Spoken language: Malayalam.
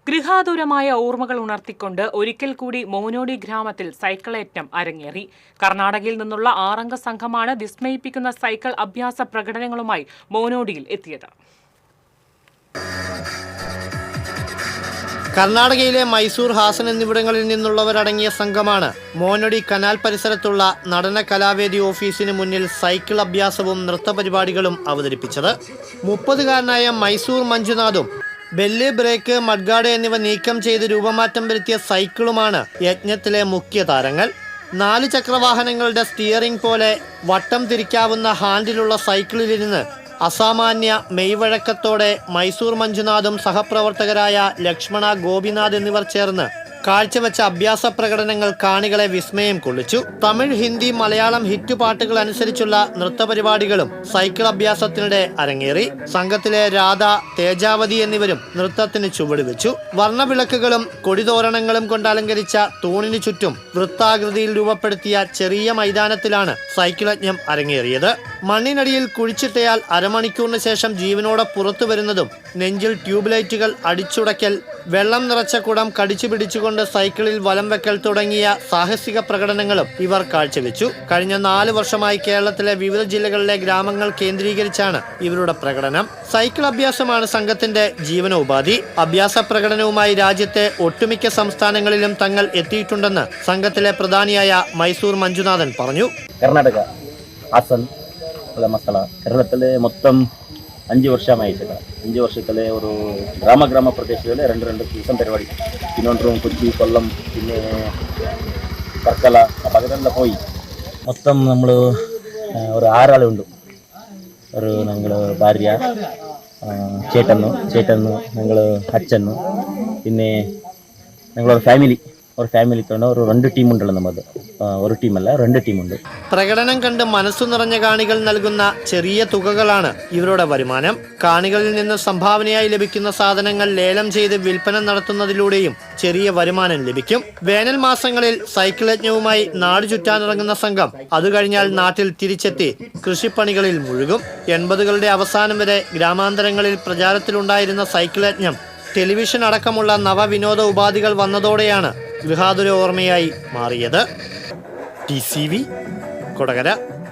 ഗൃഹാതുരമായ ഓർമ്മകൾ ഉണർത്തിക്കൊണ്ട് ഒരിക്കൽ കൂടി മോനോടി ഗ്രാമത്തിൽ സൈക്കിളേറ്റം അരങ്ങേറി. കർണാടകയിൽ നിന്നുള്ള 6 അംഗ സംഘമാണ് വിസ്മയിപ്പിക്കുന്ന സൈക്കിൾ അഭ്യാസ പ്രകടനങ്ങളുമായി മോനോഡിയിൽ എത്തിയത്. കർണാടകയിലെ മൈസൂർ, ഹാസൻ എന്നിവിടങ്ങളിൽ നിന്നുള്ളവരടങ്ങിയ സംഘമാണ് മോനോടി കനാൽ പരിസരത്തുള്ള നടന കലാവേദി ഓഫീസിന് മുന്നിൽ സൈക്കിൾ അഭ്യാസവും നൃത്തപരിപാടികളും അവതരിപ്പിച്ചത്. 30-കാരനായ മൈസൂർ മഞ്ജുനാഥും ബെല്ല്, ബ്രേക്ക്, മഡ്ഗാർഡ് എന്നിവ നീക്കം ചെയ്ത് രൂപമാറ്റം വരുത്തിയ സൈക്കിളുമാണ് യജ്ഞത്തിലെ മുഖ്യ താരങ്ങൾ. 4 ചക്രവാഹനങ്ങളുടെ സ്റ്റിയറിംഗ് പോലെ വട്ടം തിരിക്കാവുന്ന ഹാൻഡിലുള്ള സൈക്കിളിലിരുന്ന് അസാമാന്യ മെയ്വഴക്കത്തോടെ മൈസൂർ മഞ്ജുനാഥും സഹപ്രവർത്തകരായ ലക്ഷ്മണ, ഗോപിനാഥ് എന്നിവർ ചേർന്ന് കാഴ്ചവെച്ച അഭ്യാസ പ്രകടനങ്ങൾ കാണികളെ വിസ്മയം കൊള്ളിച്ചു. തമിഴ്, ഹിന്ദി, മലയാളം ഹിറ്റ് പാട്ടുകൾ അനുസരിച്ചുള്ള നൃത്തപരിപാടികളും സൈക്കിൾ അഭ്യാസത്തിനിടെ അരങ്ങേറി. സംഘത്തിലെ രാധ, തേജാവതി എന്നിവരും നൃത്തത്തിന് ചുവടുവെച്ചു. വർണ്ണവിളക്കുകളും കൊടിതോരണങ്ങളും കൊണ്ട് അലങ്കരിച്ച തൂണിന് ചുറ്റും വൃത്താകൃതിയിൽ രൂപപ്പെടുത്തിയ ചെറിയ മൈതാനത്തിലാണ് സൈക്കിളജ്ഞം അരങ്ങേറിയത്. മണ്ണിനടിയിൽ കുഴിച്ചിട്ടയാൽ അരമണിക്കൂറിന് ശേഷം ജീവനോടെ പുറത്തു വരുന്നതും, നെഞ്ചിൽ ട്യൂബ് ലൈറ്റുകൾ അടിച്ചുടയ്ക്കൽ, വെള്ളം നിറച്ച കുടം കടിച്ചു പിടിച്ചുകൊണ്ട് സൈക്കിളിൽ വലം വെക്കൽ തുടങ്ങിയ സാഹസിക പ്രകടനങ്ങളും ഇവർ കാഴ്ചവെച്ചു. കഴിഞ്ഞ 4 വർഷമായി കേരളത്തിലെ വിവിധ ജില്ലകളിലെ ഗ്രാമങ്ങൾ കേന്ദ്രീകരിച്ചാണ് ഇവരുടെ പ്രകടനം. സൈക്കിൾ അഭ്യാസമാണ് സംഘത്തിന്റെ ജീവനോപാധി. അഭ്യാസ പ്രകടനവുമായി രാജ്യത്തെ ഒട്ടുമിക്ക സംസ്ഥാനങ്ങളിലും തങ്ങൾ എത്തിയിട്ടുണ്ടെന്ന് സംഘത്തിലെ പ്രധാനിയായ മൈസൂർ മഞ്ജുനാഥൻ പറഞ്ഞു. കർണാടക, ഹാസൻ മക്കള കേരളത്തിലെ മൊത്തം 5 ವರ್ಷമായി. 5 ವರ್ಷത്തിലെ ഒരു ഗ്രാമ പ്രദേശത്തിലെ 2 ദിവസം പരിപാടി. തിരുവനന്തപുരം, കൊച്ചി, കൊല്ലം, പിന്നെ വർക്കല, അപ്പോൾ അതിലെല്ലാം പോയി. മൊത്തം നമ്മൾ ഒരു 6 ആളുണ്ട്. ഒരു ഞങ്ങൾ ഭാര്യ, ചേട്ടന്നു, ഞങ്ങൾ അച്ഛന്നു, പിന്നെ ഞങ്ങളൊരു ഫാമിലി തന്നെ ഒരു 2 ടീമുണ്ടല്ലോ. നമുക്ക് ഒരു ടീമല്ല, 2 ടീമുണ്ട്. പ്രകടനം കണ്ട് മനസ്സു നിറഞ്ഞ കാണികൾ നൽകുന്ന ചെറിയ തുകകളാണ് ഇവരുടെ വരുമാനം. കാണികളിൽ നിന്ന് സംഭാവനയായി ലഭിക്കുന്ന സാധനങ്ങൾ ലേലം ചെയ്ത് വിൽപ്പന നടത്തുന്നതിലൂടെയും ചെറിയ വരുമാനം ലഭിക്കും. വേനൽ മാസങ്ങളിൽ സൈക്കിൾ യജ്ഞവുമായി നാട് ചുറ്റാനിറങ്ങുന്ന സംഘം അത് കഴിഞ്ഞാൽ നാട്ടിൽ തിരിച്ചെത്തി കൃഷിപ്പണികളിൽ മുഴുകും. 80കളുടെ അവസാനം വരെ ഗ്രാമാന്തരങ്ങളിൽ പ്രചാരത്തിലുണ്ടായിരുന്ന സൈക്കിൾ യജ്ഞം ടെലിവിഷൻ അടക്കമുള്ള നവവിനോദ ഉപാധികൾ വന്നതോടെയാണ് ഗൃഹാതുര ഓർമ്മയായി മാറിയത്. TCV കൊടകര.